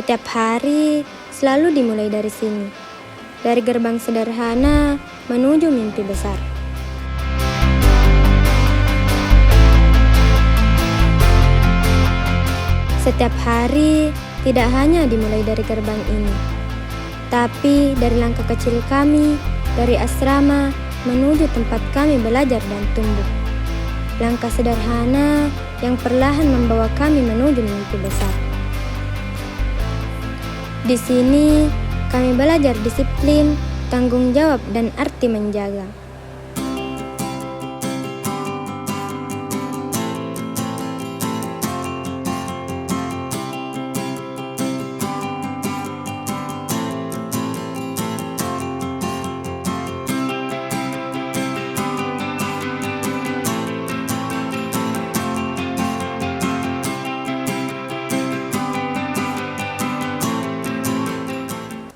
Setiap hari selalu dimulai dari sini, dari gerbang sederhana menuju mimpi besar. Setiap hari tidak hanya dimulai dari gerbang ini, tapi dari langkah kecil kami, dari asrama menuju tempat kami belajar dan tumbuh. Langkah sederhana yang perlahan membawa kami menuju mimpi besar. Di sini, kami belajar disiplin, tanggung jawab, dan arti menjaga.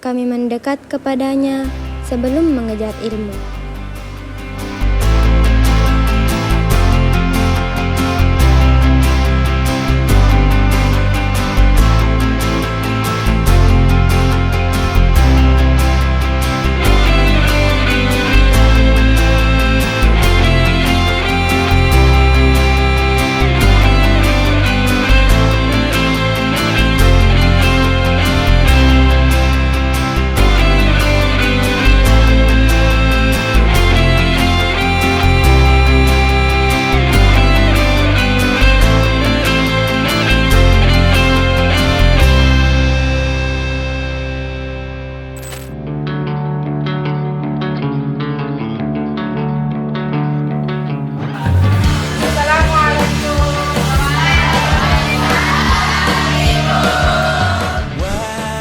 Kami mendekat kepadanya sebelum mengejar ilmu.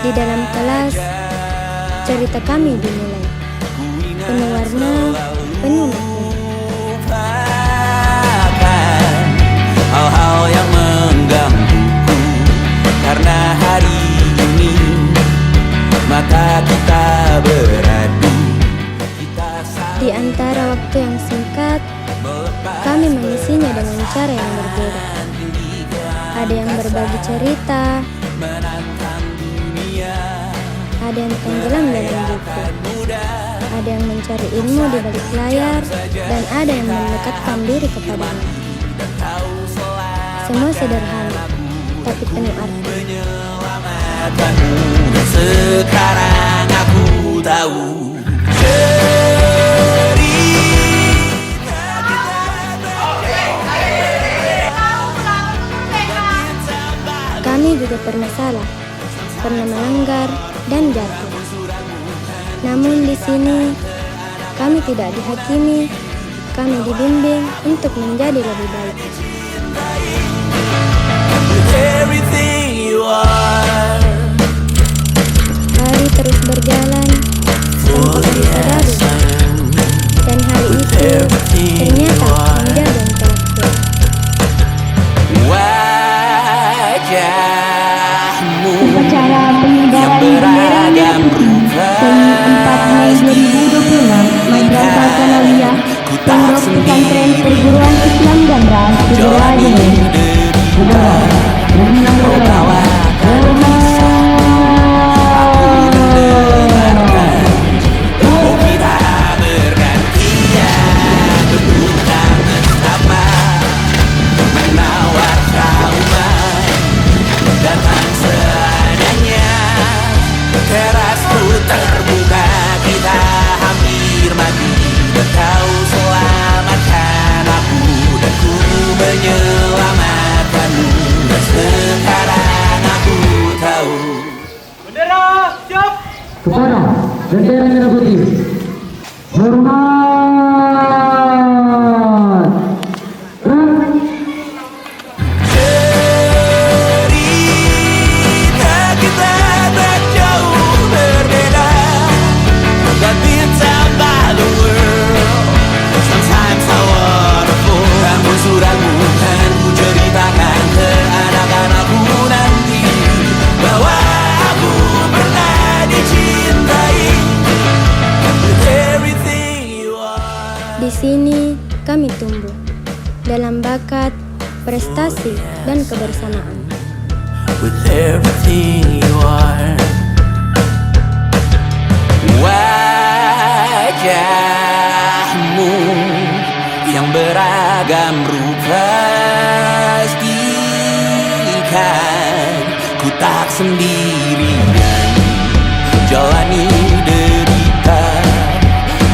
Di dalam kelas, cerita kami dimulai. Penuh warna, penuh makna. Hal-hal yang menggangguku, karena hari ini mata kita beradu. Di antara waktu yang singkat, kami mengisinya dengan cara yang berbeda. Ada yang berbagi cerita, ada yang tenggelam dalam buku, ada yang mencari ilmu di balik layar, dan ada yang mendekatkan diri kepadanya. Semua sederhana, tapi penuh arti. Sekarang aku tahu Kami juga pernah salah, pernah melanggar dan jatuh. Namun di sini kami tidak dihakimi, kami dibimbing untuk menjadi lebih baik. Hari terus berjalan tanpa kami sadari, dan hari itu ternyata menjadi yang terakhir. Upacara pengibaran bendera merah putih Senin 4 Mei 2026 Madrasah Sanawiyah Pondok Pesantren Perguruan Islam Gambra Sidoarjo. Kepada bendera merah putih, hormat. Cerita kita tak jauh berbeda, but it's about the world. Sometimes I wanna fall. Kamu suratmu kan ku ceritakan ke anak-anakku nanti bahwa aku pernah dicintai. Di sini kami tumbuh dalam bakat, prestasi, dan kebersamaan. with everything you are. Wajahmu yang beragam rupa pastikan ku tak sendirian jalani derita.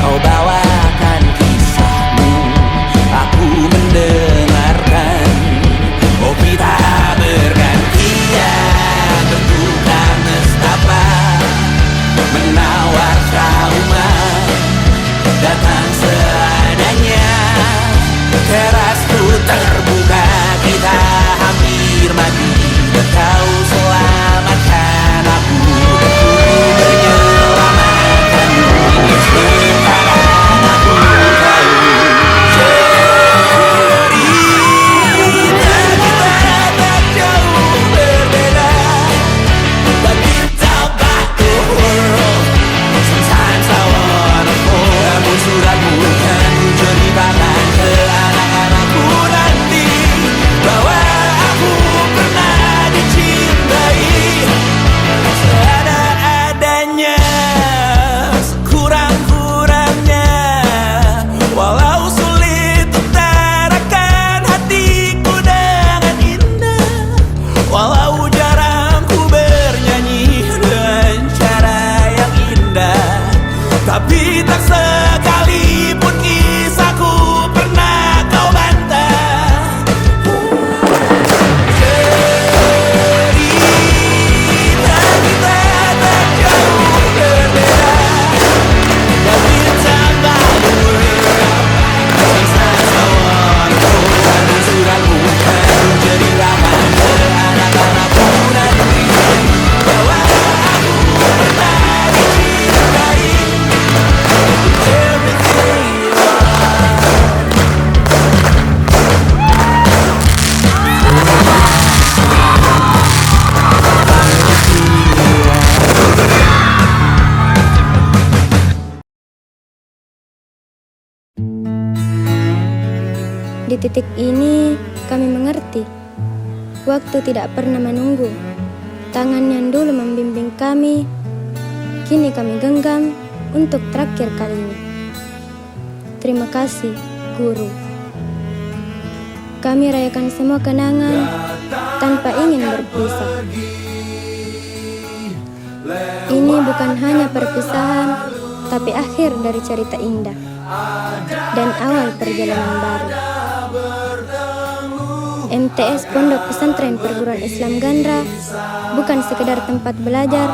Kau bawakan kisahmu, aku mendengarkan. Kopi tak bergantian, bertukar nestapa, menawar trauma, datang seadanya. Terasku terbuka, kita hampir mati, dan kau selamatkan aku, dan ku menyelamatkanmu. Sekarang aku tahu cerita kita tak jauh berbeda, but it's about the world. Sometimes I wanna fall. Namun suratmu kan ku ceritakan ke anak-anakku nanti, bahwa aku pernah dicintai seada-adanya, sekurang-kurangnya. Walau sulit utarakan hatiku dengan indah, walau jarang ku bernyanyi dengan cara yang indah, tapi tak sekalipun kisahku pernah kau bantah. Cerita kita tak jauh berbeda, but it's about the world. Sometimes I wanna go. Namun suratmu kan ku ceritakan ke anak-anakku nanti, bahwa aku pernah dicintai everything you Di titik ini, kami mengerti. Waktu tidak pernah menunggu. Tangan yang dulu membimbing kami, kini kami genggam untuk terakhir kalinya. Terima kasih, Guru. Kami rayakan semua kenangan tanpa ingin berpisah. Ini bukan hanya perpisahan, tapi akhir dari cerita indah dan awal perjalanan baru. MTS Pondok Pesantren Perguruan Islam Gandra bukan sekedar tempat belajar.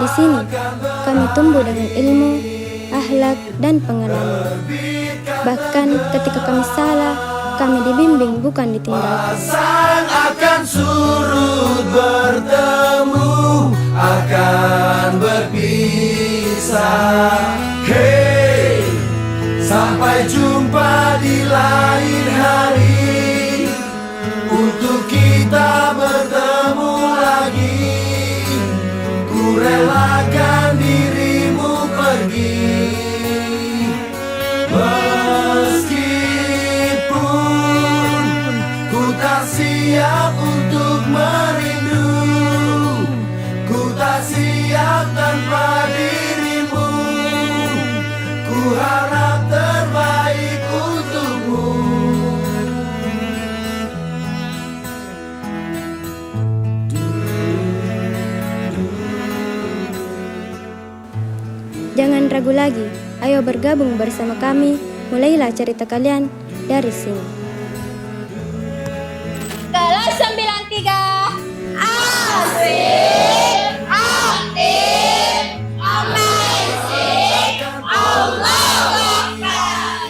Di sini kami tumbuh dengan ilmu, akhlak, dan pengalaman. Bahkan ketika kami salah, kami dibimbing bukan ditinggalkan. sang akan surut, bertemu akan berpisah. Hey, sampai jumpa di lain hari, untuk kita bertemu lagi. Ku relakan dirimu pergi, meskipun ku tak siap untuk merindu. Ku tak siap tanpa dirimu. Ku harap terbaik untukmu. Jangan ragu lagi, ayo bergabung bersama kami. Mulailah cerita kalian dari sini. Kelas 93 asik, aktif, amazing, Allahu Akbar.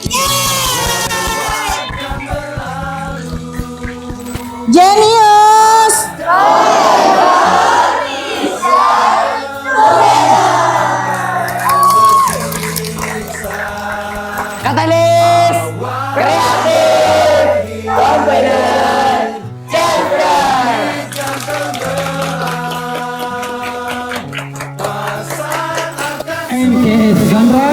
Jenius. Katalis, kreatif, kompeten, cerdas. MTS Gandra.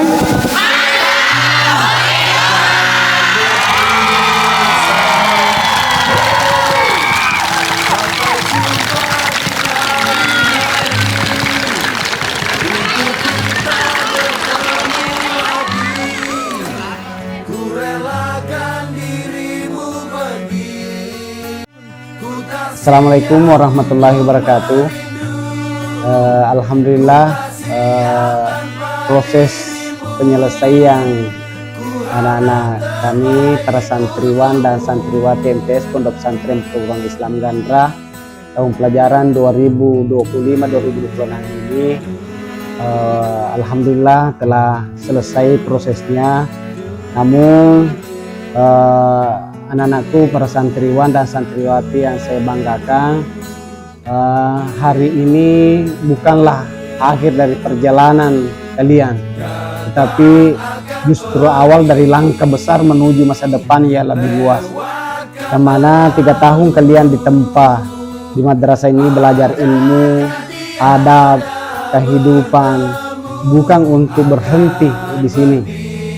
Assalamualaikum warahmatullahi wabarakatuh. Alhamdulillah, proses penyelesaian anak-anak kami para santriwan dan santriwati MTS Pondok Pesantren Perguruan Islam Gandra tahun pelajaran 2025-2026 ini alhamdulillah telah selesai prosesnya. Namun anak-anakku para santriwan dan santriwati yang saya banggakan, hari ini bukanlah akhir dari perjalanan kalian, tetapi justru awal dari langkah besar menuju masa depan yang lebih luas, yang mana 3 tahun kalian ditempa di madrasah ini belajar ilmu, adab, kehidupan, bukan untuk berhenti di sini,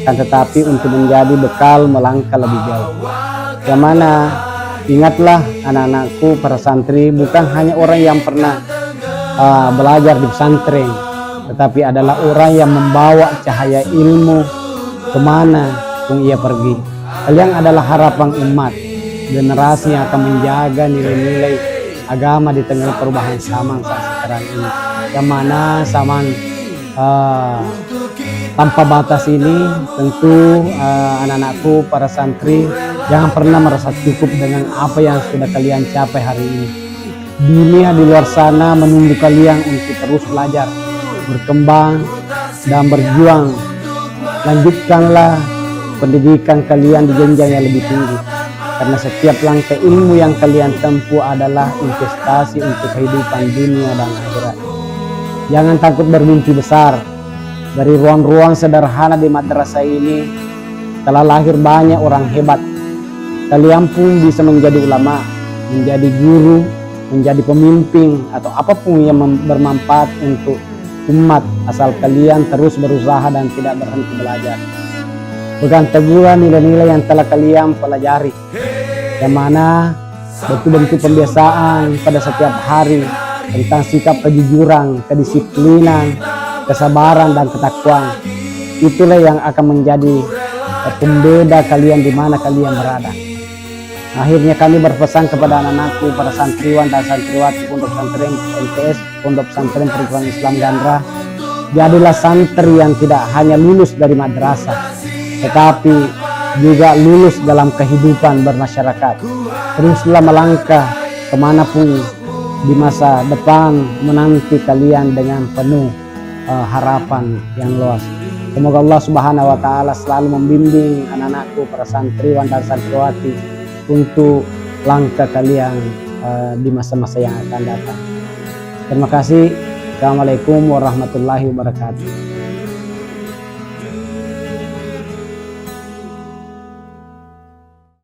kan tetapi untuk menjadi bekal melangkah lebih jauh. Yang mana ingatlah anak-anakku para santri, bukan hanya orang yang pernah belajar di pesantren, tetapi adalah orang yang membawa cahaya ilmu kemana pun ia pergi. Kalian adalah harapan umat, generasi yang akan menjaga nilai-nilai agama di tengah perubahan zaman saat sekarang ini. Yang mana zaman tanpa batas ini, tentu anak-anakku para santri jangan pernah merasa cukup dengan apa yang sudah kalian capai hari ini. Dunia di luar sana menunggu kalian untuk terus belajar, berkembang, dan berjuang. Lanjutkanlah pendidikan kalian di jenjang yang lebih tinggi, karena setiap langkah ilmu yang kalian tempuh adalah investasi untuk kehidupan dunia dan akhirat. Jangan takut bermimpi besar. Dari ruang-ruang sederhana di madrasah ini telah lahir banyak orang hebat. Kalian pun bisa menjadi ulama, menjadi guru, menjadi pemimpin, atau apapun yang bermanfaat untuk umat, asal kalian terus berusaha dan tidak berhenti belajar. Pegang teguh nilai-nilai yang telah kalian pelajari, yang mana bentuk-bentuk pembiasaan pada setiap hari tentang sikap kejujuran, kedisiplinan, kesabaran, dan ketakwaan. Itulah yang akan menjadi pembeda kalian di mana kalian berada. Akhirnya kami berpesan kepada anak-anakku para santriwan dan santriwati Pondok Pesantren MTS Pondok Pesantren Perguruan Islam Gandra, jadilah santri yang tidak hanya lulus dari madrasah, tetapi juga lulus dalam kehidupan bermasyarakat. Teruslah melangkah kemanapun di masa depan menanti kalian dengan penuh harapan yang luas. Semoga Allah Subhanahu wa Ta'ala selalu membimbing anak-anakku para santriwan dan santriwati untuk langkah kalian di masa-masa yang akan datang. Terima kasih. Assalamualaikum warahmatullahi wabarakatuh.